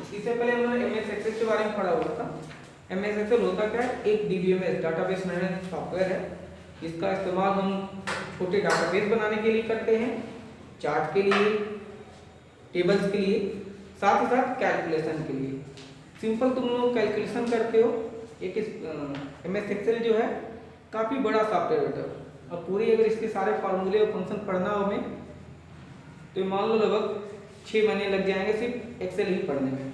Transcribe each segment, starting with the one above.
इससे पहले हम लोगों ने एमएस एक्सेल के बारे में पढ़ा हुआ था। एमएस एक्सेल होता क्या है, एक डीबीएमएस डाटाबेस मैनेजमेंट सॉफ्टवेयर है जिसका इस्तेमाल हम छोटे डाटाबेस बनाने के लिए करते हैं, चार्ट के लिए, टेबल्स के लिए, साथ ही साथ कैलकुलेशन के लिए। सिंपल तुम लोग कैलकुलेशन करते हो। एक एमएस एक्सेल जो है काफ़ी बड़ा सॉफ्टवेयर होता है। अब पूरी अगर इसके सारे फार्मूले और फंक्शन पढ़ना हो हमें तो मान लो लगभग 6 महीने लग जाएंगे सिर्फ एक्सेल ही पढ़ने में।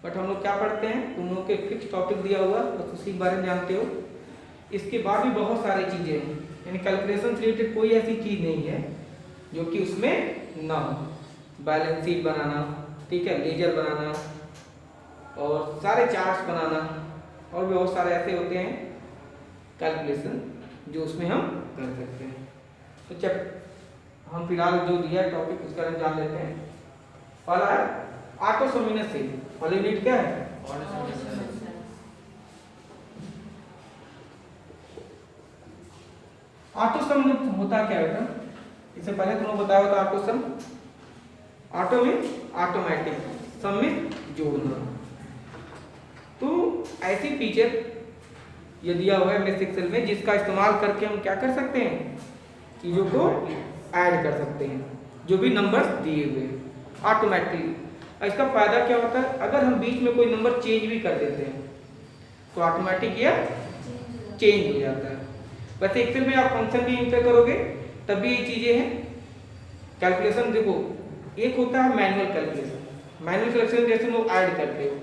बट हम लोग क्या पढ़ते हैं, तुम लोग के फिक्स टॉपिक दिया हुआ बस उसी के बारे में जानते हो। इसके बाद भी बहुत सारी चीज़ें हैं, यानी कैलकुलेशन से रिलेटेड कोई ऐसी चीज़ नहीं है जो कि उसमें ना हो। बैलेंस शीट बनाना, ठीक है, लेजर बनाना और सारे चार्ट्स बनाना और भी बहुत सारे ऐसे होते हैं कैलकुलेशन जो उसमें हम कर सकते हैं। तो जब हम फिलहाल जो दिया टॉपिक उसका हम जान लेते हैं। पहला है ऑटो सम से। पहली यूनिट क्या है? ऑटो सम होता क्या है? इससे पहले तुमने बताया था ऑटो सम। ऑटो में ऑटोमेटिक, सम में जोड़ना। तो ऐसी फीचर ये दिया हुआ है एमएस एक्सेल में जिसका इस्तेमाल करके हम क्या कर सकते हैं, चीज़ों को ऐड कर सकते हैं जो भी नंबर्स दिए हुए हैं ऑटोमेटिकली। इसका फायदा क्या होता है, अगर हम बीच में कोई नंबर चेंज भी कर देते हैं तो ऑटोमेटिक ये चेंज हो जाता है। वैसे एक्सेल में आप फंक्शन भी इंटर करोगे तब भी ये चीज़ें हैं। कैलकुलेशन देखो, एक होता है मैनुअल कैलकुलेशन। मैनुअल कैलकुलेशन जैसे लोग ऐड करते हो,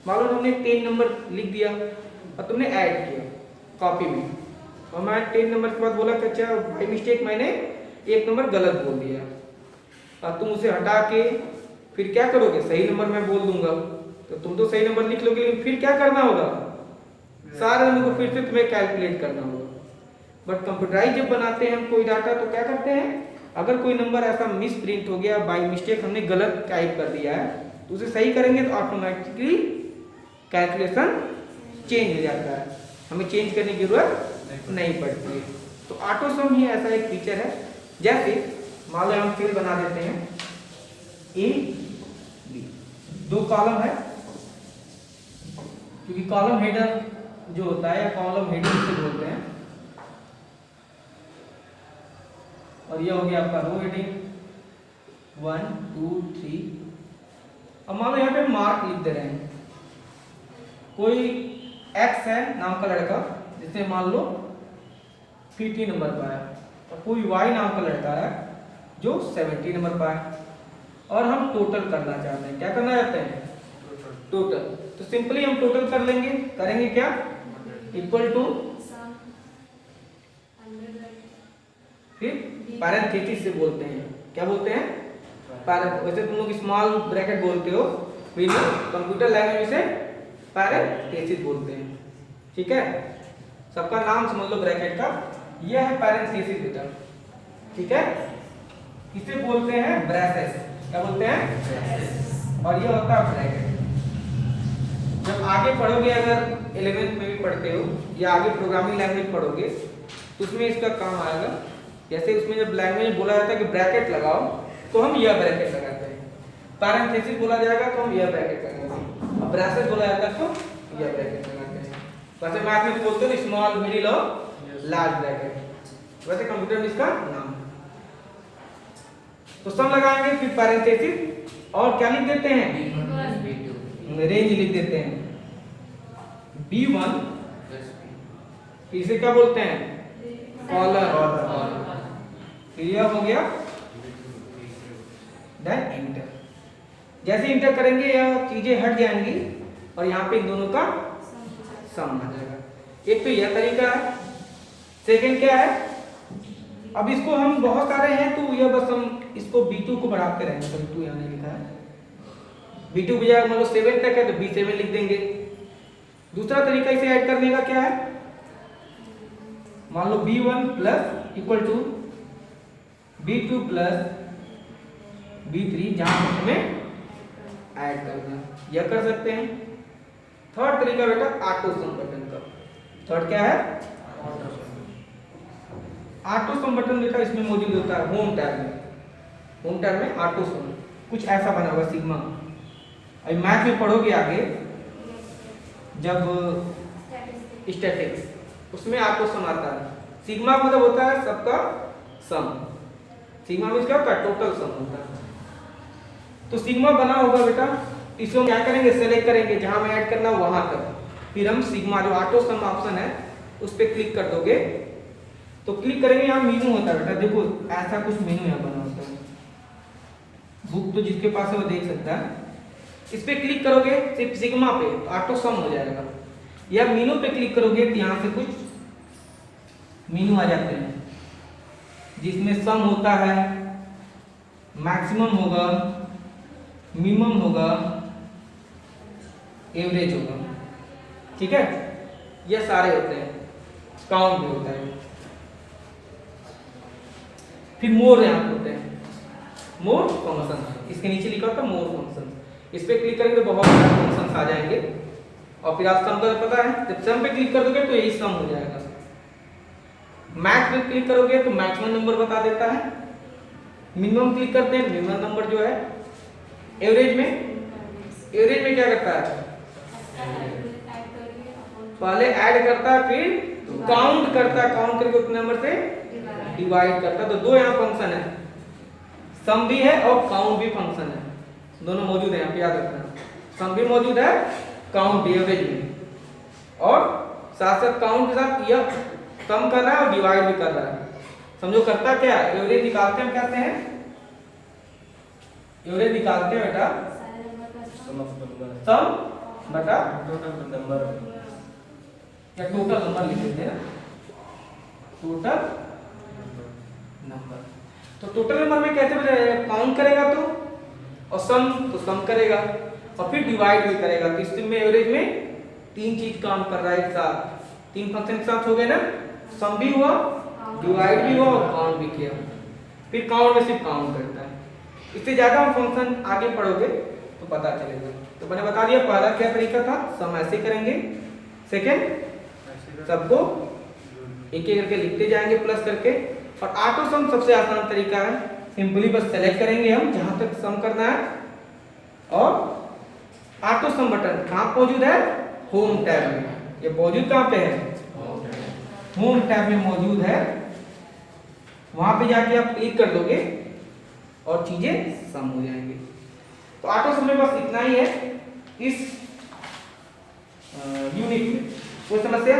मान लो हमने 10 नंबर लिख दिया और तुमने ऐड किया कॉपी में, और मैं 10 नंबर के बाद बोला कि अच्छा बाई मिस्टेक मैंने एक नंबर गलत बोल दिया, और तुम उसे हटा के फिर क्या करोगे, सही नंबर मैं बोल दूंगा तो तुम तो सही नंबर लिख लोगे, लेकिन फिर क्या करना होगा, सारे नंबर को फिर से तुम्हें कैलकुलेट करना होगा। बट कंप्यूटराइज जब बनाते हैं हम कोई डाटा तो क्या करते हैं, अगर कोई नंबर ऐसा मिस प्रिंट हो गया, बाई मिस्टेक हमने गलत टाइप कर दिया है, तो उसे सही करेंगे तो ऑटोमेटिकली कैलकुलेशन चेंज हो जाता है, हमें चेंज करने की जरूरत नहीं पड़ती है। तो ऑटो सम ही ऐसा एक फीचर है। जैसे मान लो हम सेल बना देते हैं ए बी, 2 कॉलम है, क्योंकि कॉलम हेडर जो होता है या कॉलम हेडिंग से बोलते हैं, और ये हो गया आपका रो हेडिंग 1 2 3। अब मान लो यहाँ पे मार्क लिख दे रहे हैं, कोई एक्स है नाम का लड़का जिसने मान लो 50 नंबर पाया, और कोई वाई नाम का लड़का है जो 70 नंबर पाया, और हम टोटल करना चाहते हैं। क्या करना चाहते हैं? टोटल। तो सिंपली हम टोटल कर लेंगे, करेंगे क्या, इक्वल टू, फिर पैरेंथेसिस से बोलते हैं। क्या बोलते हैं? वैसे तुम लोग स्मॉल ब्रैकेट बोलते हो, कंप्यूटर लैंग्वेज से पैरेंथेसिस बोलते हैं, ठीक है। सबका नाम समझ लो ब्रैकेट का, यह है पैरेंथेसिस बेटा, ठीक है। इसे बोलते हैं ब्रैसेस। क्या बोलते हैं? और ये होता है ब्रैकेट। जब आगे पढ़ोगे, अगर 11th में भी पढ़ते हो या आगे प्रोग्रामिंग लैंग्वेज पढ़ोगे तो उसमें इसका काम आएगा। जैसे उसमें जब लैंग्वेज बोला जाता है कि ब्रैकेट लगाओ तो हम यह ब्रैकेट लगाते हैं, पैरेंथेसिस बोला जाएगा तो हम यह ब्रैकेट लगाएंगे, और ब्रैसेस बोला जाता है तो यह ब्रैकेट लगाते हैं। वैसे मैथ में बोलते हो स्मॉल, मिडिल और लार्ज ब्रैकेट, वैसे कंप्यूटर में इसका नाम। तो सम लगाएंगे, फिर पैरेंथेसिस, और क्या लिख देते हैं, रेंज लिख देते हैं B1, इसे क्या बोलते हैं, कॉलम। क्लियर हो गया? Then inter. जैसे इंटर करेंगे यह चीजें हट जाएंगी और यहाँ पे इन दोनों का सम आ जाएगा। एक तो यह तरीका है। सेकंड क्या है, अब इसको हम बहुत सारे हैं तो यह बस हम इसको B2 को बढ़ाते रहेंगे। तो B2 यहाँ नहीं लिखा है, B2 की जगह मान लो 7 तक है तो B7 लिख देंगे। दूसरा तरीका इसे ऐड करने का क्या है, मान लो B1 plus equal to B2 plus B3, जहां हमें ऐड करना, यह कर सकते हैं। थर्ड तरीका बेटा ऑटो सम बटन का। थर्ड क्या है, ऑटो सम बटन बेटा इसमें मौजूद होता है होम टैब में। होम टैब में ऑटो सम कुछ ऐसा बना हुआ सिग्मा, अभी मैथ में पढ़ोगे आगे जब स्टैटिक्स, उसमें आपको सम आता है। सिग्मा मतलब होता है सबका सम, सिग्मा में क्या होता है, टोटल सम होता है। तो सिग्मा बना होगा बेटा, इसको हम क्या करेंगे, सेलेक्ट करेंगे जहां में ऐड करना वहां तक, फिर हम सिग्मा जो ऑटो सम ऑप्शन है उस पर क्लिक कर दोगे तो क्लिक करेंगे, यहाँ मेनू होता है बेटा, देखो ऐसा कुछ मेनू यहाँ बना होता है, बुक तो जिसके पास है वो देख सकता है। इस पे क्लिक करोगे सिर्फ सिग्मा पे तो ऑटो सम हो जाएगा, या मेनू पे क्लिक करोगे तो यहाँ से कुछ मेनू आ जाते हैं जिसमें सम होता है, मैक्सिमम होगा, मिनिमम होगा, एवरेज होगा, ठीक है, ये सारे होते हैं, काउंट भी होता है। फिर मोर यहाँ पे होते हैं, मोर फंक्शन, इसके नीचे लिखा होता है मोर फंक्शन, इस पे क्लिक करेंगे तो बहुत सारे फंक्शंस आ जाएंगे। और फिर आप सम का पता है, जब सम पे क्लिक कर दोगे तो यही सम हो जाएगा। मैक्स पे क्लिक करोगे तो मैक्सिमम नंबर बता देता है, मिनिमम क्लिक करते हैं मिनिमम नंबर जो है, एवरेज में क्या करता है, पहले ऐड करता है फिर काउंट करता है, काउंट करके उतने नंबर से डिवाइड करता है। तो दो यहाँ फंक्शन है, सम भी है और काउंट भी फंक्शन है, दोनों मौजूद है यहाँ पे, याद रखना। सम भी मौजूद है, काउंट भी, एवरेज में, और साथ साथ काउंट के साथ यह सम कर रहा है और डिवाइड भी कर रहा है। समझो करता क्या है, एवरेज निकालते हैं, कहते हैं एवरेज निकालते हैं बेटा सम बटा टोटल नंबर या टोटल नंबर लिख देते हैं ना, टोटल नंबर। तो टोटल नंबर में कैसे बताएगा, काउंट करेगा तो, और सम तो सम करेगा और फिर डिवाइड भी करेगा। तो इसमें एवरेज में तीन चीज काम कर रहा है एक साथ, तीन फंक्शन के साथ हो गए ना, सम भी हुआ, डिवाइड भी हुआ और काउंट भी किया। फिर काउंट में सिर्फ काउंट करता है। इससे ज्यादा हम फंक्शन आगे पढ़ोगे तो पता चलेगा। तो मैंने बता दिया पहला क्या तरीका था, सम ऐसे करेंगे, सेकेंड सबको एक एक करके लिखते जाएंगे प्लस करके, और ऑटो सम सबसे आसान तरीका है, सिंपली बस सेलेक्ट करेंगे हम जहां तक सम करना है, और ऑटो सम बटन कहाँ मौजूद है, होम टैब में। ये मौजूद कहाँ पे है, होम टैब में मौजूद है, वहां पे जाके आप क्लिक कर दोगे और चीजें सम हो जाएंगे। तो ऑटो सम में बस इतना ही है इस यूनिट में। कोई समस्या,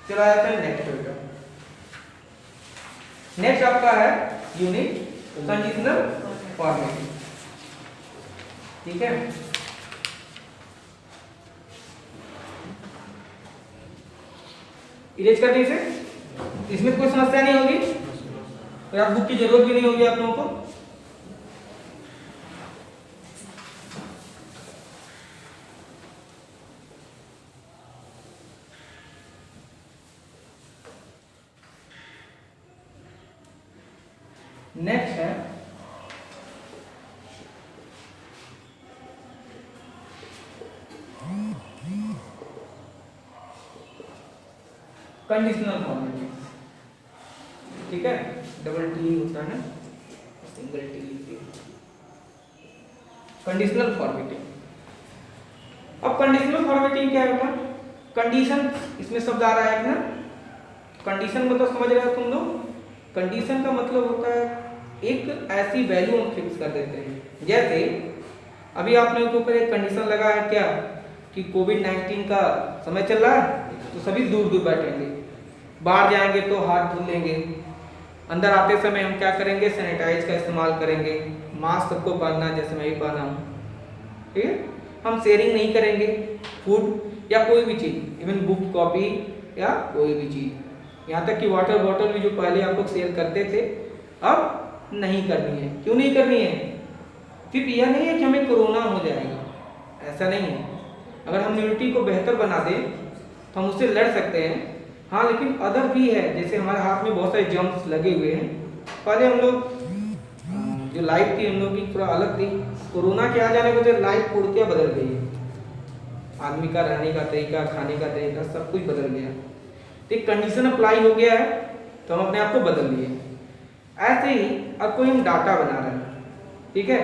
चला जाता है नेक्स्ट बेटा। नेक्स्ट आपका है यूनिट कंडीशनल फॉर्मेटिंग, ठीक है। इरेज कर दीजिए, इसमें कोई समस्या नहीं होगी, तो आप बुक की जरूरत भी नहीं होगी आप लोगों को। नेक्स्ट है कंडीशनल फॉर्मेटिंग, ठीक है, डबल टी होता है ना, सिंगल टी लिखिए, कंडीशनल फॉर्मेटिंग। अब कंडीशनल फॉर्मेटिंग क्या है बेटा, कंडीशन इसमें शब्द आ रहा है ना, कंडीशन मतलब समझ रहे हो तुम लोग, कंडीशन का मतलब होता है एक ऐसी वैल्यू हम फिक्स कर देते हैं। जैसे अभी आप लोगों के ऊपर एक कंडीशन लगा है क्या कि कोविड-19 का समय चल रहा है, तो सभी दूर दूर बैठेंगे, बाहर जाएंगे तो हाथ धुल लेंगे, अंदर आते समय हम क्या करेंगे, सैनिटाइज का इस्तेमाल करेंगे, मास्क सबको पहनना जैसे मैं भी पहना हूँ, ठीक है। हम शेयरिंग नहीं करेंगे फूड या कोई भी चीज़, इवन बुक कॉपी या कोई भी चीज़, यहाँ तक कि वाटर बॉटल भी जो पहले आप लोग शेयर करते थे अब नहीं करनी है। क्यों नहीं करनी है, सिर्फ यह नहीं है कि हमें कोरोना हो जाएगा, ऐसा नहीं है। अगर हम इम्यूनिटी को बेहतर बना दें तो हम उससे लड़ सकते हैं, हाँ, लेकिन अदर भी है, जैसे हमारे हाथ में बहुत सारे जर्म्स लगे हुए हैं। पहले हम लोग जो लाइफ थी हम लोग की थोड़ा अलग थी, कोरोना के आ जाने के बाद लाइफ पूर्णतः बदल गई है, आदमी का रहने का तरीका, खाने का तरीका, सब कुछ बदल गया। तो एक कंडीशन अप्लाई हो गया है तो हम अपने आप को बदल लिए। ऐसे ही अब कोई हम डाटा बना रहे हैं, ठीक है,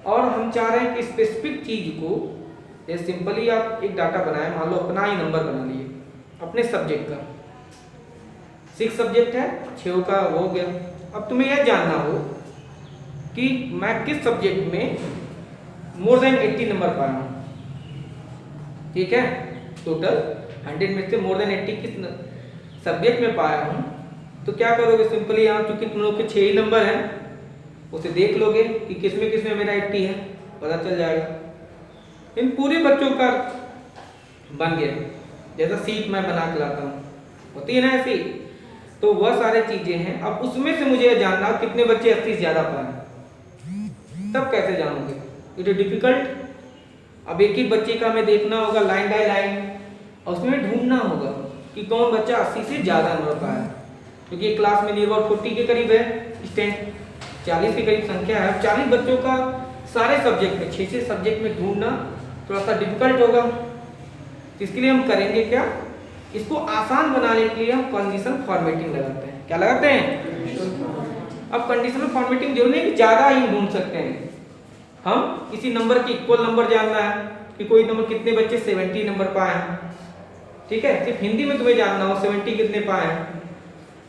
और हम चाह रहे हैं कि स्पेसिफिक चीज को, जैसे सिंपली आप एक डाटा बनाए, मान लो अपना ही नंबर बना लिए अपने सब्जेक्ट का, 6 सब्जेक्ट है, 6 का हो गया। अब तुम्हें यह जानना हो कि मैं किस सब्जेक्ट में मोर देन 80 नंबर पाया हूँ, ठीक है, टोटल 100 में से मोर देन 80 किस सब्जेक्ट में पाया हूँ। तो क्या करोगे, सिंपली यहाँ चूंकि तुम लोग के 6 ही नंबर हैं, उसे देख लोगे कि किसमें मेरा 80 है, पता चल जाएगा। इन पूरे बच्चों का बन गया, जैसा सीट मैं बना के लाता हूँ, होती है ना ऐसी, तो वह सारी चीजें हैं। अब उसमें से मुझे जानना कितने बच्चे 80 से ज्यादा पाए, तब कैसे जानोगे, इट इज डिफिकल्ट। अब एक एक बच्चे का हमें देखना होगा लाइन बाय लाइन, और उसमें ढूंढना होगा कि कौन बच्चा 80 से ज्यादा नंबर पाया, क्योंकि क्लास में नियर अबाउट 40 के करीब है, स्टूडेंट 40 के करीब संख्या है। 40 बच्चों का सारे सब्जेक्ट में 6 सब्जेक्ट में ढूंढना थोड़ा सा डिफिकल्ट होगा। तो इसके लिए हम करेंगे क्या, इसको आसान बनाने के लिए हम कंडीशनल फॉर्मेटिंग लगाते हैं। क्या लगाते हैं? अब कंडीशनल फॉर्मेटिंग जो नहीं, ज्यादा ही ढूंढ सकते हैं हम, किसी नंबर की इक्वल नंबर जानना है कि कोई नंबर कितने बच्चे 70 नंबर पाए हैं, ठीक है, सिर्फ हिंदी में तुम्हें जानना हो 70 कितने पाए हैं,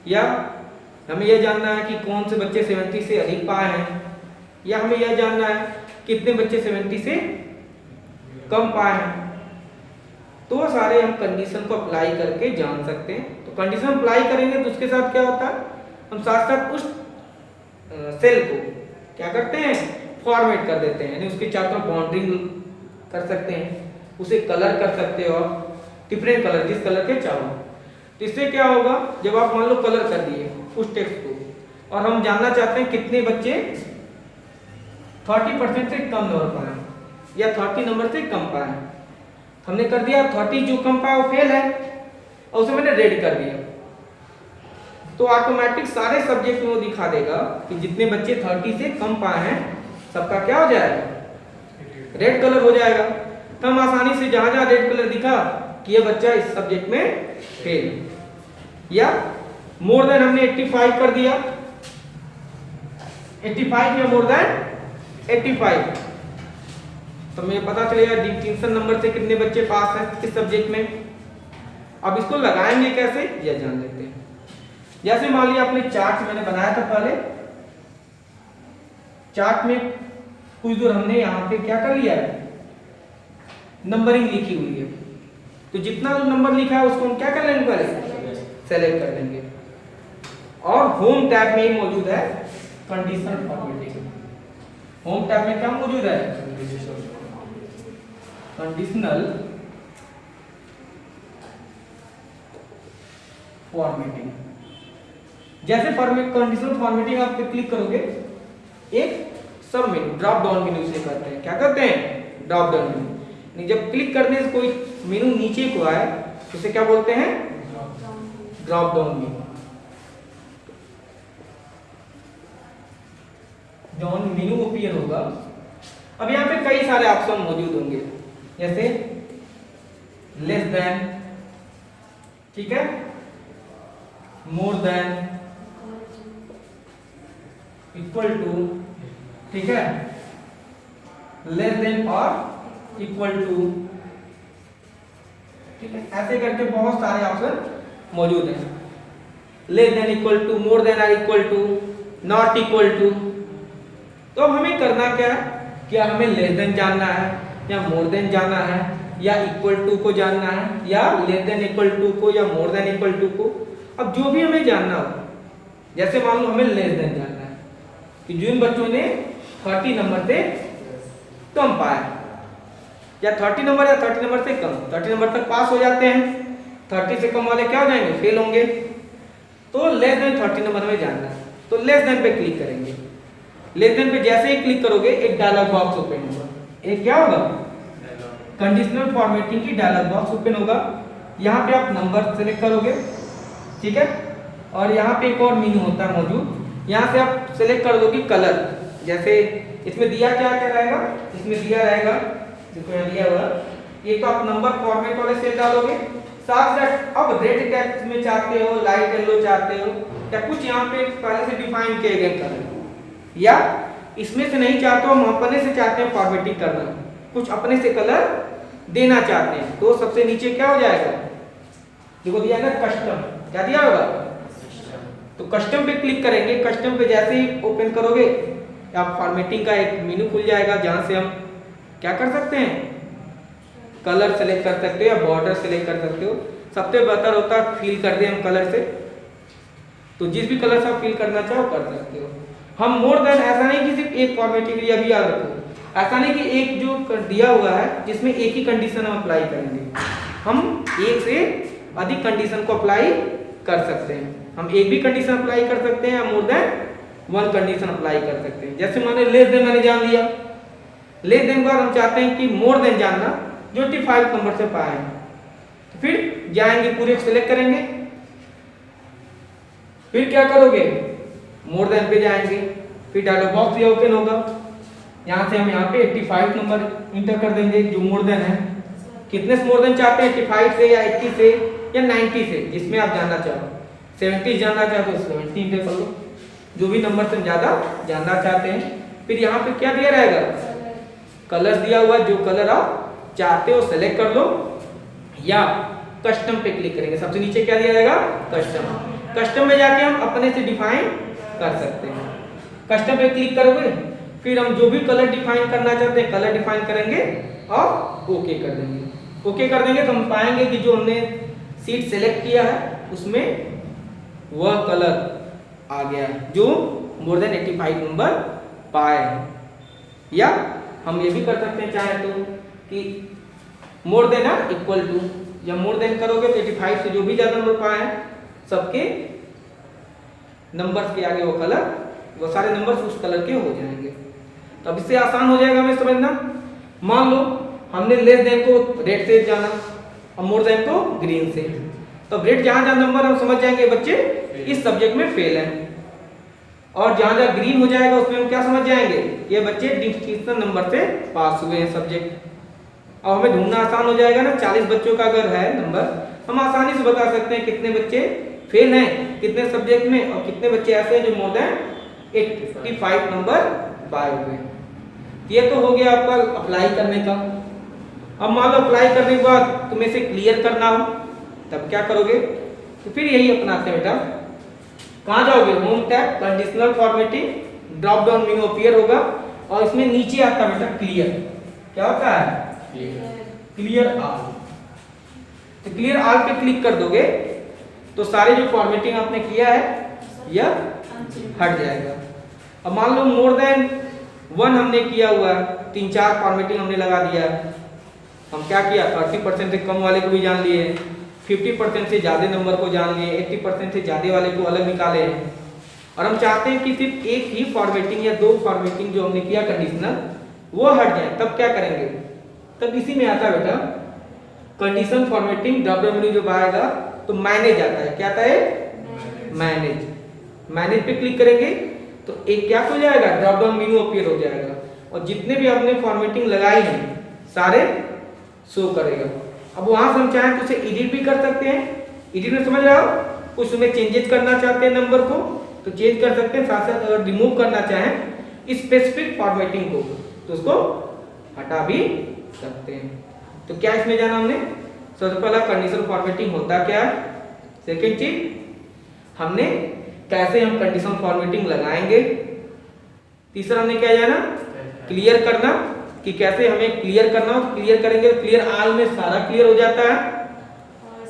या हमें यह जानना है कि कौन से बच्चे 70 से अधिक पाए हैं, या हमें यह जानना है कितने बच्चे 70 से कम पाए हैं। तो सारे हम कंडीशन को अप्लाई करके जान सकते हैं। तो कंडीशन अप्लाई करेंगे तो उसके साथ क्या होता है, हम साथ साथ उस सेल को क्या करते हैं, फॉर्मेट कर देते हैं, यानी उसके चारों तरफ बाउंड्रिंग कर सकते हैं, उसे कलर कर सकते हो आप, डिफरेंट कलर, जिस कलर के चाहो। तो इससे क्या होगा, जब आप मान लो कलर कर दिए उस टेक्स्ट को, और हम जानना चाहते हैं कितने बच्चे 30% से कम नंबर पाए या 30 नंबर से कम पाए, हमने कर दिया 30, जो कम पाया वो फेल है, और उसे मैंने रेड कर दिया, तो ऑटोमेटिक सारे सब्जेक्ट में वो दिखा देगा कि जितने बच्चे 30 से कम पाए हैं सबका क्या हो जाएगा, रेड कलर हो जाएगा। तो हम आसानी से जहां जहां रेड कलर दिखा कि ये बच्चा इस सब्जेक्ट में फेल, या मोर देन हमने 85 कर दिया, 85 या मोर देन 85, तो हमें पता चलेगा डिस्टिंक्शन नंबर से कितने बच्चे पास हैं किस सब्जेक्ट में। अब इसको लगाएंगे कैसे, यह जान लेते हैं। जैसे मान लिया आपने चार्ट मैंने बनाया था पहले, चार्ट में कुछ दूर हमने यहाँ पे क्या कर लिया है, नंबरिंग लिखी हुई है, तो जितना जो नंबर लिखा है उसको हम क्या कर लेंगे, पहले सेलेक्ट कर लेंगे। और होम टैब में ही मौजूद है कंडीशनल फॉर्मेटिंग। होम टैब में क्या मौजूद है, कंडीशनल फॉर्मेटिंग। जैसे कंडीशनल फॉर्मेटिंग आप क्लिक करोगे, एक सब मेनू, ड्रॉप डाउन मेनू से करते हैं, क्या करते हैं, ड्रॉप डाउन मेनू। जब क्लिक करने से कोई मेनू नीचे को आए तो उसे क्या बोलते हैं, drop down menu. Down menu appear होगा। अब यहाँ पे कई सारे ऑप्शन मौजूद होंगे, जैसे लेस देन, ठीक है, मोर देन, इक्वल टू, ठीक है, लेस देन और इक्वल टू, ठीक है, ऐसे करके बहुत सारे ऑप्शन मौजूद हैं। Less than, equal to, more than और equal to, not equal to. तो हमें करना क्या है, क्या हमें लेस देन जानना है या मोर देन जानना है या इक्वल टू को जानना है या लेस देन इक्वल टू को या मोर देन इक्वल टू को। अब जो भी हमें जानना हो, जैसे मान लो हमें लेस देन जानना है कि जिन बच्चों ने 30 नंबर से कम पाया, या 30 नंबर या 30 नंबर से कम, 30 नंबर तक पास हो जाते हैं, 30 से कम वाले क्या हो जाएंगे, फेल होंगे। तो लेस देन 30 नंबर में जानना है, तो लेस देन पे क्लिक करेंगे। लेस देन पे जैसे ही क्लिक करोगे एक डायलॉग बॉक्स ओपन होगा, एक क्या होगा, कंडीशनल फॉर्मेटिंग की डायलॉग बॉक्स ओपन होगा। यहाँ पे आप नंबर सेलेक्ट करोगे, ठीक है, और यहाँ पे एक और मेनू होता है मौजूद, यहाँ से आप सेलेक्ट कर दोगे कलर। जैसे इसमें दिया क्या क्या रहेगा, इसमें दिया रहेगा, देखो यहाँ दिया हुआ, ये तो आप नंबर फॉर्मेट वाले सेल डालोगे, साथ साथ अब रेड टेक्स्ट में चाहते हो, लाइट येलो चाहते हो, या कुछ यहाँ पे पहले से डिफाइन किए गए कलर, या इसमें से नहीं चाहते हो, हम अपने से चाहते हैं फॉर्मेटिंग करना, कुछ अपने से कलर देना चाहते हैं, तो सबसे नीचे क्या हो जाएगा, देखो दिया है कस्टम, क्या दिया होगा, तो कस्टम पे क्लिक करेंगे। कस्टम पे जैसे ही ओपन करोगे आप फॉर्मेटिंग का एक मेनू खुल जाएगा, जहां से हम क्या कर सकते हैं, कलर सेलेक्ट कर सकते हो या बॉर्डर सेलेक्ट कर सकते हो। सबसे बेहतर होता है फिल कर दें हम कलर से, तो जिस भी कलर से आप फिल करना चाहो कर सकते हो। हम मोर देन, ऐसा नहीं कि सिर्फ एक फॉर्मेटिंग लिया, भी याद रखो, ऐसा नहीं कि एक जो दिया हुआ है जिसमें एक ही कंडीशन हम अप्लाई करेंगे, हम एक से अधिक कंडीशन को अप्लाई कर सकते हैं। हम एक भी कंडीशन अप्लाई कर सकते हैं या more then one condition apply कर सकते हैं। जैसे माने लेस देन मैंने जान लिया, लेस देन बाद हम चाहते हैं कि मोर देन जानना जो 85 नंबर से पाए, तो फिर जाएंगे पूरे सेलेक्ट करेंगे, फिर क्या करोगे, मोर देन पे जाएंगे, फिर डायलॉग बॉक्स ये ओपन होगा, यहाँ से हम यहाँ पे 85 नंबर इंटर कर देंगे जो मोर देन है। कितने से मोर देन चाहते हैं, 85 से या 80 से या 90 से, जिसमें आप जानना चाहो। 70 जानना चाहते हो 70 पे कर लो, जो भी नंबर से ज्यादा जानना चाहते हैं। फिर यहाँ पे क्या दिया रहेगा, कलर दिया हुआ, जो कलर आप चाहते हो सेलेक्ट कर लो, या कस्टम पे क्लिक करेंगे। सबसे नीचे क्या दिया जाएगा, कस्टम। कस्टम में जाके हम अपने से डिफाइन कर सकते हैं। कस्टम पे क्लिक करोगे, फिर हम जो भी कलर डिफाइन करना चाहते हैं कलर डिफाइन करेंगे और ओके कर देंगे। ओके कर देंगे तो हम पाएंगे कि जो हमने सीट सेलेक्ट किया है उसमें वह कलर आ गया जो मोर देन 85 नंबर पाए। या हम ये भी कर सकते हैं चाहे तो कि more than or equal to, या मोर देन करोगे तो 85 से जो भी ज्यादा नंबर पाए हैं सबके नंबर्स के आगे वो कलर, वो सारे नंबर्स उस कलर के हो जाएंगे। तो अब इससे आसान हो जाएगा हमें समझना। मान लो हमने लेस देन को रेड से जाना और मोर देन को ग्रीन से, तो रेड जहां जहां नंबर हम समझ जाएंगे बच्चे इस सब्जेक्ट में फेल है, और जहां जहां ग्रीन हो जाएगा उसमें हम क्या समझ जाएंगे, ये बच्चे डिस्टिंक्शन नंबर से पास हुए हैं सब्जेक्ट। अब हमें ढूंढना आसान हो जाएगा ना, 40 बच्चों का अगर है नंबर, हम आसानी से बता सकते हैं कितने बच्चे फेल हैं कितने सब्जेक्ट में, और कितने बच्चे ऐसे हैं जो मोर देन 85 नंबर पाए हुए। ये तो हो गया आपका अप्लाई करने का। अब मान लो अप्लाई करने के बाद तुम्हें इसे क्लियर करना हो, तब क्या करोगे, तो फिर यही अपनाते हैं बेटा। कहाँ जाओगे, home tab, conditional formatting, drop down menu appear होगा, और इसमें नीचे आता है बेटा क्लियर। क्या होता है, क्लियर ऑल। तो क्लियर ऑल पे क्लिक कर दोगे तो सारे जो फॉर्मेटिंग आपने किया है यह हट जाएगा। अब मान लो मोर देन 1 हमने किया हुआ, 3-4 फॉर्मेटिंग हमने लगा दिया, हम क्या किया 30% से कम वाले को भी जान लिए, 50% से ज्यादा नंबर को जान लिए, 80% से ज्यादा वाले को अलग निकाले, और हम चाहते हैं कि सिर्फ एक ही फॉर्मेटिंग या 2 फॉर्मेटिंग जो हमने किया कंडीशनल वो हट जाए, तब क्या करेंगे, तब इसी में आता है बेटा condition formatting drop down menu जब आएगा तो मैनेज आता है। क्या आता है, मैनेज। मैनेज पे क्लिक करेंगे तो एक क्या हो जाएगा, ड्रॉप डाउन मेन्यू अपीयर हो जाएगा, और जितने भी आपने फॉर्मेटिंग लगाई है सारे शो करेगा। अब वहां से हम चाहें तो उसे एडिट भी कर सकते हैं, एडिट में समझ रहे हो, कुछ उसमें चेंजेस करना चाहते हैं नंबर को तो चेंज कर सकते हैं, साथ साथ अगर रिमूव करना चाहें स्पेसिफिक फॉर्मेटिंग को तो उसको हटा भी सकते हैं। तो क्या इसमें जाना हमने, सबसे पहला कंडीशनल फॉर्मेटिंग होता क्या है, सेकंड चीज हमने कैसे हम कंडीशनल फॉर्मेटिंग लगाएंगे, तीसरा हमने क्या जाना क्लियर करना कि कैसे हमें क्लियर करना हो, क्लियर करेंगे तो क्लियर ऑल में सारा क्लियर हो जाता है,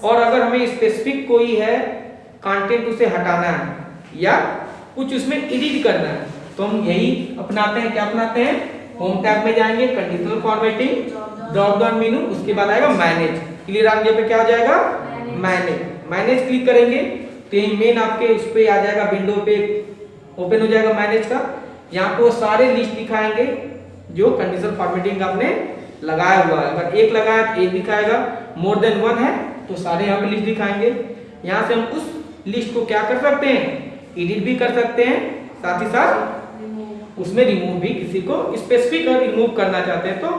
और अगर हमें स्पेसिफिक कोई है कंटेंट उसे हटाना है या कुछ उसमें एडिट करना है तो हम यही अपनाते हैं। क्या अपनाते हैं, होम टैब में जाएंगे, conditional formatting, drop down menu, उसके बाद आएगा मैनेज, क्लियर ऑल पे क्या हो जाएगा मैनेज। मैनेज क्लिक करेंगे तो ये मेन आपके उस पे आ जाएगा, विंडो पे ओपन हो जाएगा मैनेज का। यहाँ पे वो सारे लिस्ट दिखाएंगे जो कंडीशनल फॉर्मेटिंग आपने लगाया हुआ है, अगर एक लगाया तो एक दिखाएगा, मोर देन 1 है तो सारे यहाँ पे लिस्ट दिखाएंगे। यहाँ से हम उस लिस्ट को क्या कर सकते हैं, एडिट भी कर सकते हैं, साथ ही साथ उसमें रिमूव भी, किसी को स्पेसिफिक और रिमूव करना चाहते हैं तो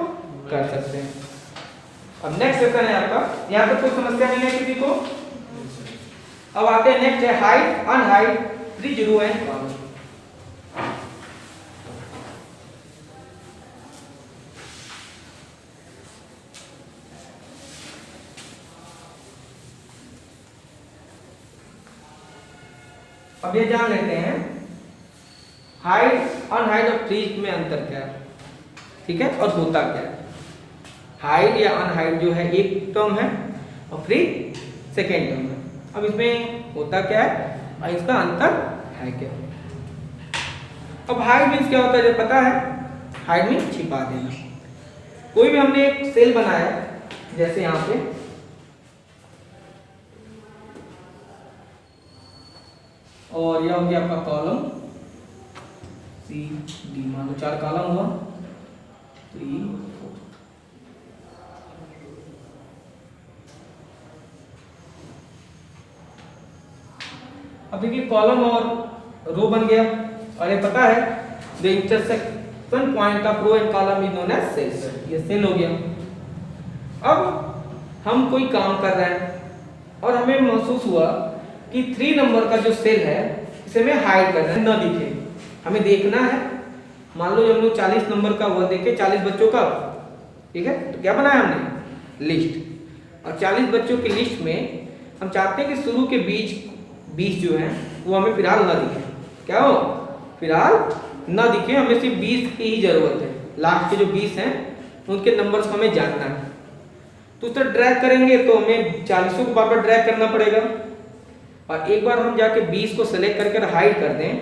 कर सकते हैं। अब नेक्स्ट सेक्शन है आपका, यहाँ पे कोई समस्या नहीं है किसी को। अब आते हैं नेक्स्ट है हाइड, अनहाइड, 3 0 है। अब ये जान लेते हैं हाइट अनहाइट और फ्रीज में अंतर क्या है, ठीक है, और होता क्या है। हाइट या अनहाइट जो है एक टर्म है और फ्रीज सेकेंड टर्म है। अब इसमें होता क्या है और इसका अंतर है क्या। अब हाइड मीन्स क्या होता है जब पता है, हाइड मीन्स छिपा देना। कोई भी हमने एक सेल बनाया जैसे यहाँ पे, और यह हो गया आपका कॉलम सी डी, मान लो 4 कॉलम हुआ 3 4। अब देखिए कॉलम और रो बन गया, और ये पता है the intersection point of row and column is known as cell, ये सेल हो गया। अब हम कोई काम कर रहे हैं और हमें महसूस हुआ कि 3 नंबर का जो सेल है इसे हमें हाइड करना है, ना दिखे, हमें देखना है। मान लो जब हम लोग 40 नंबर का वो देखे 40 बच्चों का, ठीक है, तो क्या बनाया हमने लिस्ट, और 40 बच्चों की लिस्ट में हम चाहते हैं कि शुरू के 20 जो है वो हमें फिलहाल ना दिखे। क्या हो, फिलहाल ना दिखे, हमें सिर्फ 20 की ही जरूरत है। लास्ट के जो 20 हैं उनके नंबर्स को हमें जानना है। तो उस तरह ड्रैग करेंगे तो हमें 40 को बार-बार ड्रैग करना पड़ेगा, और एक बार हम जाके 20 को सेलेक्ट करके हाइड कर दें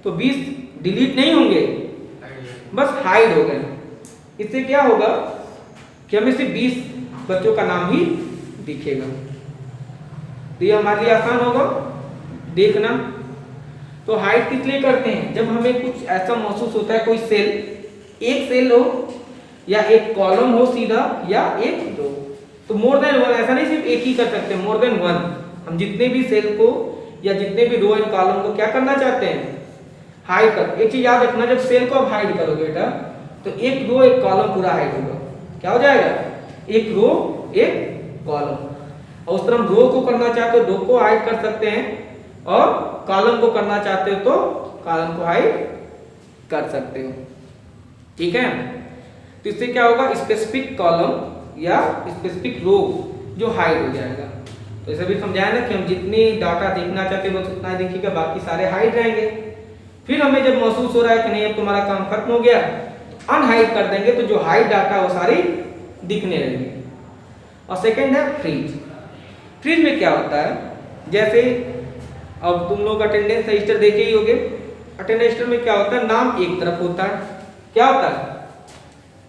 तो 20 डिलीट नहीं होंगे, बस हाइड हो गए। इससे क्या होगा कि हमें सिर्फ 20 बच्चों का नाम ही दिखेगा। तो ये हमारे लिए आसान होगा देखना। तो हाइड किस लिए करते हैं, जब हमें कुछ ऐसा महसूस होता है, कोई सेल, एक सेल हो या एक कॉलम हो सीधा या एक रो, तो मोर देन वन, ऐसा नहीं सिर्फ एक ही कर सकते, मोर देन वन। हम जितने भी सेल को या जितने भी रो एंड कॉलम को क्या करना चाहते हैं, हाइड कर। एक चीज याद रखना, जब सेल को आप हाइड करोगे बेटा तो एक रो एक कॉलम पूरा हाइड होगा। क्या हो जाएगा, एक रो एक कॉलम। और उस तरह हम रो को करना चाहते हो रो को हाइड कर सकते हैं, और कॉलम को करना चाहते हो तो कॉलम को हाइड कर सकते हो, ठीक है। तो इससे क्या होगा, स्पेसिफिक कॉलम या स्पेसिफिक रो जो हाइड हो जाएगा। तो ऐसा भी समझाया ना कि हम जितनी डाटा देखना चाहते हैं बस उतना ही देखिएगा, बाकी सारे हाइड रहेंगे। फिर हमें जब महसूस हो रहा है कि नहीं अब तुम्हारा काम खत्म हो गया, तो अनहाइड कर देंगे, तो जो हाइड डाटा वो सारी दिखने लगेगी। और सेकेंड है फ्रीज। फ्रीज में क्या होता है, जैसे अब तुम लोग अटेंडेंस रजिस्टर देखे ही होंगे। अटेंडेंस रजिस्टर में क्या होता है, नाम एक तरफ होता है, क्या होता है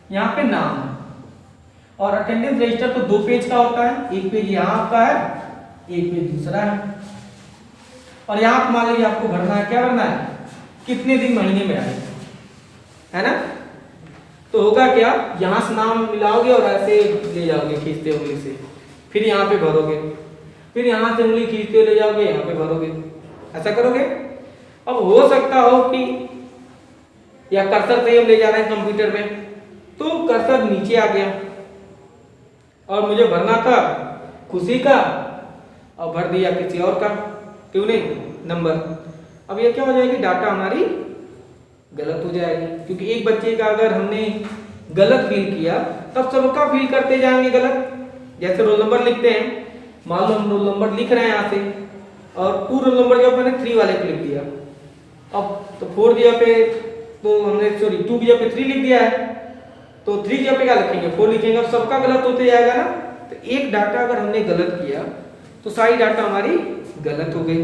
यहाँ पे नाम है, और अटेंडेंस रजिस्टर तो 2 पेज का होता है, एक पेज यहाँ आपका है, एक पेज दूसरा है। और यहाँ मान लीजिए आपको भरना है, क्या भरना है, कितने दिन महीने में आए, है ना। तो होगा क्या, यहाँ से नाम मिलाओगे और ऐसे ले जाओगे खींचते उंगली से, फिर यहाँ पे भरोगे, फिर यहाँ से उंगली खींचते ले जाओगे यहाँ पे भरोगे, ऐसा करोगे। अब हो सकता हो कि या कर्सर से हम ले जा रहे हैं कंप्यूटर में, तो कर्सर नीचे आ गया और मुझे भरना था खुशी का और भर दिया किसी और का, क्यों नहीं, नंबर। अब ये क्या हो जाएगी, डाटा हमारी गलत हो जाएगी, क्योंकि एक बच्चे का अगर हमने गलत फिल किया तब सबका फिल करते जाएंगे गलत। जैसे रोल नंबर लिखते हैं, मान लो हम रोल नंबर लिख रहे हैं यहाँ से, और 2 रोल नंबर जो मैंने 3 वाले को लिख दिया, अब तो 4 जगह पे तो हमने 2 की जगह पे 3 लिख दिया है, तो 3 जगह पे क्या लिखेंगे 4 लिखेंगे, अब सबका गलत होते जाएगा ना। तो एक डाटा अगर हमने गलत किया तो सारी डाटा हमारी गलत हो गई।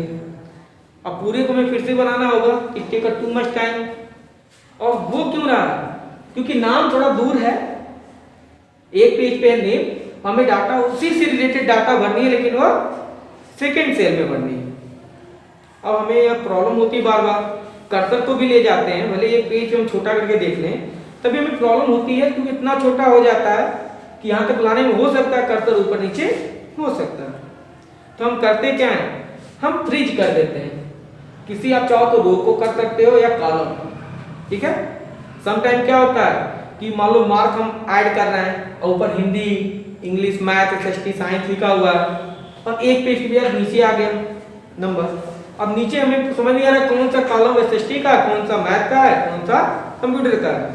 अब पूरे को हमें फिर से बनाना होगा, it take too much time. और वो क्यों रहा, क्योंकि नाम थोड़ा दूर है, एक पेज पे है नेम, हमें डाटा उसी से रिलेटेड डाटा भरनी है, लेकिन वो सेकेंड सेल में भरनी है। अब हमें यह प्रॉब्लम होती है बार बार, कर्सर को भी ले जाते हैं, भले ये पेज हम छोटा करके देख लें, तभी हमें प्रॉब्लम होती है क्योंकि इतना छोटा हो जाता है कि यहाँ तक लाने में हो सकता है कर्सर ऊपर नीचे हो सकता है। तो हम करते क्या हैं, हम फ्रीज कर देते हैं। किसी आप चाहो तो रो को कर सकते हो या कॉलम, ठीक है। समटाइम क्या होता है कि मान लो मार्क हम ऐड कर रहे हैं और ऊपर Hindi, English, math, SST, science लिखा हुआ है, और एक पेज के बाद नीचे आ गया नंबर। अब नीचे हमें समझ नहीं आ रहा कौन सा कॉलम एसएसटी का, कौन सा मैथ का है, कौन सा कंप्यूटर का है।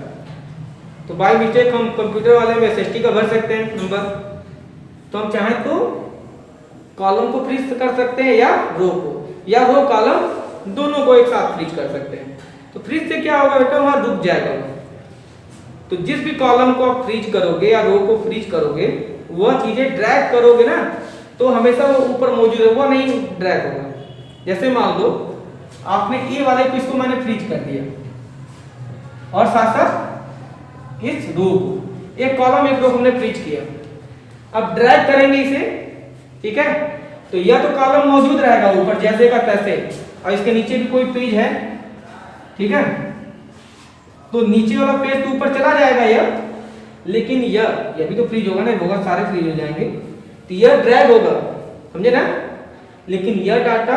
तो बाय मिस्टेक हम कंप्यूटर वाले में एसएसटी का भर सकते हैं नंबर। तो हम चाहें तो कॉलम को फ्रीज कर सकते हैं या रो को, या रो कॉलम दोनों को एक साथ फ्रीज कर सकते हैं। तो फ्रीज से क्या होगा बेटा, वहां रुक जाएगा। तो जिस भी कॉलम को आप फ्रीज करोगे या रो को फ्रीज करोगे, वह चीजें ड्रैग करोगे ना, तो हमेशा वो ऊपर मौजूद है, वो नहीं ड्रैग होगा। जैसे मान लो आपने ए वाले को, इसको मैंने फ्रीज कर दिया और साथ साथ इस रो को, एक कॉलम एक रो हमने फ्रीज किया। अब ड्रैग करेंगे इसे, ठीक है, तो यह तो कॉलम मौजूद रहेगा ऊपर जैसे का तैसे, और इसके नीचे भी कोई पेज है, ठीक है, तो नीचे वाला पेज तो ऊपर चला जाएगा यह, लेकिन यह भी तो फ्रीज होगा ना, होगा, सारे फ्रीज हो जाएंगे, तो यह ड्रैग होगा, समझे ना। लेकिन यह डाटा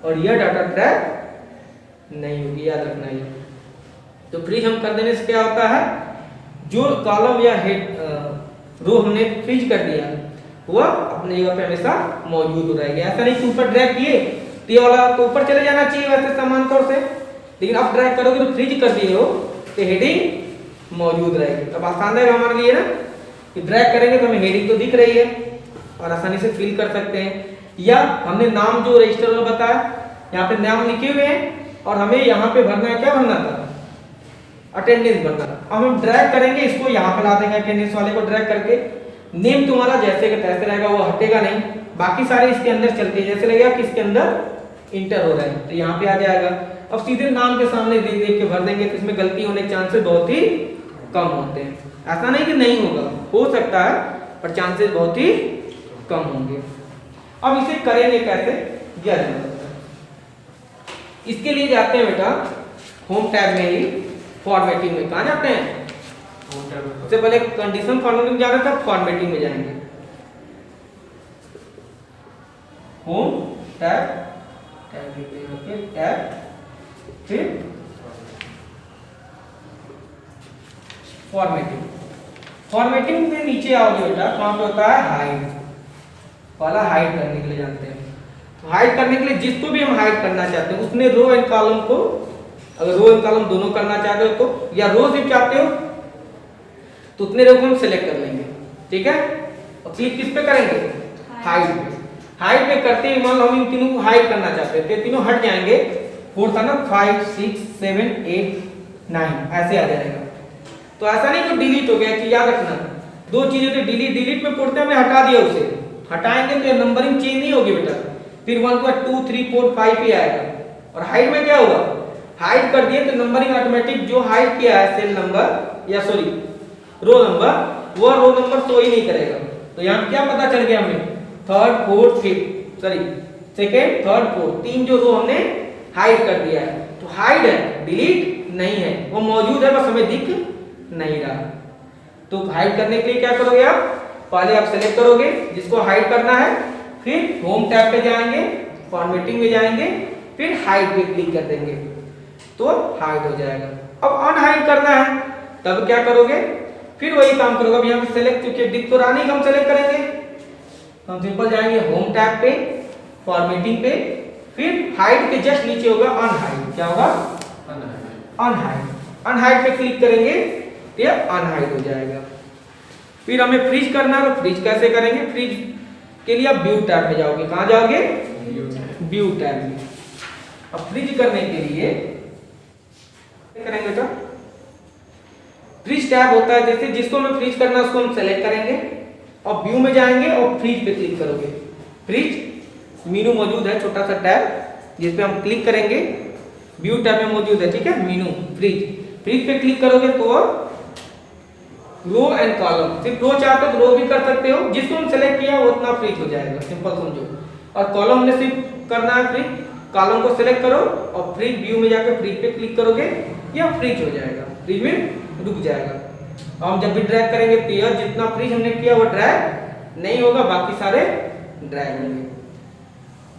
और यह डाटा ड्रैग नहीं होगी, याद रखना ये। तो फ्रीज हम कर देने से क्या होता है, जो कॉलम या हेड रो हमने फ्रीज कर दिया वह अपने जगह पे हमेशा मौजूद हो रहेगा। ऐसा नहीं कि ऊपर ड्रैग किए तो ये वाला तो ऊपर चले जाना चाहिए वैसे समान तौर से, लेकिन आप ड्रैग करोगे तो फ्रीज कर दिए हो तो हेडिंग मौजूद रहेगी। अब आसान रहेगा हमारे लिए ना, कि ड्रैग करेंगे तो हमें हेडिंग तो दिख रही है और आसानी से फिल कर सकते हैं। या हमने नाम जो रजिस्टर में बताया, यहाँ पे नाम लिखे हुए हैं और हमें यहाँ पे भरना है, क्या भरना था, अटेंडेंस भरना था। अब हम ड्रैग करेंगे इसको, यहाँ पे ला देंगे अटेंडेंस वाले को ड्रैग करके, नेम तुम्हारा जैसे का तैसे रहेगा, वो हटेगा नहीं, बाकी सारे इसके अंदर चलते हैं, जैसे लगेगा कि इसके अंदर इंटर हो रहा है तो यहाँ पे आ जाएगा। अब सीधे नाम के सामने देख देख के भर देंगे तो इसमें गलती होने के चांसेस बहुत ही कम होते हैं। ऐसा नहीं कि नहीं होगा, हो सकता है, पर चांसेस बहुत ही कम होंगे। अब इसे करेंगे कैसे, यह जानना। इसके लिए जाते हैं बेटा होम टैब में ही, फॉर्मेटिंग में। कहाँ जाते हैं, सबसे पहले कंडीशन फॉर्मेटिंग जा रहा था, फॉर्मेटिंग में जाएंगे, होम टैब, टैब फिर फॉर्मेटिंग। फॉर्मेटिंग में नीचे आओगे बेटा, कहाँ पे होता है, हाइड वाला, हाइड करने के लिए जानते हैं। तो हाइड करने के लिए जिसको भी हम हाइड करना चाहते हैं, उसने रो एंड कॉलम को, अगर रो एंड कॉलम दोनों करना चाहते हो तो, या रो सिर्फ चाहते हो तो उतने रो को हम सिलेक्ट कर लेंगे, ठीक है। और क्लिक किस पे करेंगे, हाइड पे। हाइड पे करते ही मान लो हम इन तीनों को हाइड करना चाहते हैं तो तीनों हट जाएंगे, 4 था ना, 5 6 7 8 9 ऐसे आ जाएगा। तो ऐसा नहीं कि डिलीट हो गया, कि याद रखना दो चीजें थे, डिलीट में पढ़ते हमने हटा दिया, उसे हटाएंगे तो ये नंबरिंग चेंज नहीं होगी बेटा, फिर 1 2 2 3 4 5 पे आएगा। और हाइड में क्या होगा, हाइड कर दिए तो नंबरिंग ऑटोमेटिक जो हाइड किया है सेल नंबर या सॉरी रो नंबर, वो रो नंबर शो ही नहीं करेगा। तो यहाँ क्या पता चल गया हमें, 3rd 4th 5th sorry 2nd 3rd 4th, 3 जो रो हमने हाइड कर दिया है। तो हाइड है, डिलीट नहीं है, वो मौजूद है, बस हमें दिख नहीं रहा। तो हाइड करने के लिए क्या करोगे आप, पहले आप सेलेक्ट करोगे जिसको हाइड करना है, फिर होम टैब पे जाएंगे, फॉर्मेटिंग में जाएंगे, फिर हाइड पे क्लिक कर देंगे तो हाइड हो जाएगा। अब अनहाइड करना है तब क्या करोगे, फिर वही काम करोगे। अब यहाँ पे सेलेक्ट, क्योंकि दिख तो रहा नहीं, हम सेलेक्ट करेंगे, हम सिंपल जाएंगे होम टैब पे, फॉर्मेटिंग पे, फिर हाइड के जस्ट नीचे होगा अनहाइड, क्या होगा, अनहाइड। अनहाइड पे क्लिक करेंगे तो ये अनहाइड हो जाएगा। फिर हमें फ्रीज करना है, तो फ्रीज कैसे करेंगे, फ्रीज के लिए आप व्यू टैब में जाओगे, कहां जाओगे, व्यू टैब में। अब फ्रीज करने के लिए करेंगे तो फ्रीज टैब होता है, जैसे जिसको हमें फ्रीज करना है उसको हम सेलेक्ट करेंगे और व्यू में जाएंगे और फ्रीज पे क्लिक करोगे। फ्रीज मेनू मौजूद है, छोटा सा टैब जिस पे हम क्लिक करेंगे, व्यू टैब में मौजूद है, ठीक है, मेनू फ्रीज। फ्रीज पे क्लिक करोगे तो रो एंड कॉलम, सिर्फ रो चाहते हो तो रो भी कर सकते हो, जिसको हम सेलेक्ट किया वो उतना फ्रीज हो जाएगा, सिंपल समझो। और कॉलम में सिर्फ करना है फ्रीज, कॉलम को सिलेक्ट करो और फ्रीज व्यू में जाकर फ्रीज पे क्लिक करोगे, या फ्रीज हो जाएगा, फ्रीज में रुक जाएगा। और हम जब भी ड्रैग करेंगे तो यह जितना फ्रीज हमने किया वो ड्रैग नहीं होगा, बाकी सारे ड्रैग होंगे।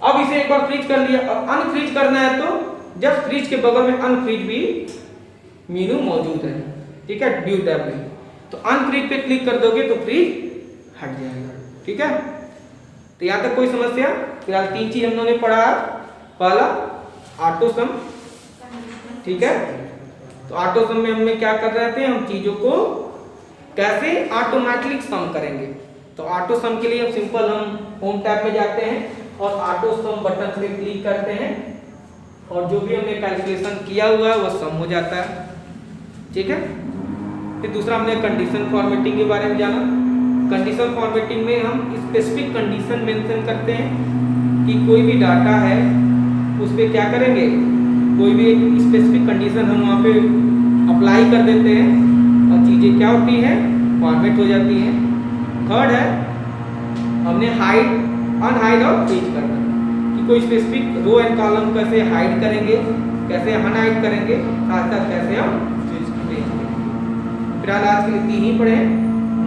अब इसे एक बार फ्रीज कर लिया, अब अनफ्रीज करना है तो जब फ्रीज के बगल में अनफ्रीज भी मेनू मौजूद है, ठीक है, व्यू टैब में, तो अनफ्रीज पे क्लिक कर दोगे तो फ्रीज हट जाएगा, ठीक है। तो यहाँ तक कोई समस्या, फिलहाल 3 चीज हम लोगों ने पढ़ा। पहला ऑटो सम, ठीक है, तो ऑटो सम में हमने क्या कर रहे थे, हम चीजों को कैसे ऑटोमेटिक सम करेंगे। तो ऑटो सम के लिए हम सिंपल हम होम टैब में जाते हैं और ऑटो सम बटन पे क्लिक करते हैं और जो भी हमने कैलकुलेशन किया हुआ है वो सम हो जाता है। ठीक है। फिर दूसरा हमने कंडीशन फॉर्मेटिंग के बारे में जाना। कंडीशन फॉर्मेटिंग में हम स्पेसिफिक कंडीशन मेंशन करते हैं कि कोई भी डाटा है उस पर क्या करेंगे, कोई भी एक स्पेसिफिक कंडीशन हम वहाँ पे अप्लाई कर देते हैं और चीज़ें क्या होती हैं, फॉर्मेट हो जाती हैं। थर्ड है हमने हाइड अनहाइड और चेंज करना कि कोई स्पेसिफिक रो एंड कॉलम कैसे हाइड करेंगे, कैसे अनहाइड करेंगे, साथ साथ कैसे हम चेंज करेंगे। फिलहाल आज के लिए 3 ही पढ़े हैं।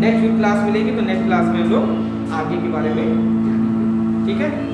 नेक्स्ट वीक क्लास मिलेगी तो नेक्स्ट क्लास में हम लोग आगे के बारे में जानेंगे। ठीक है।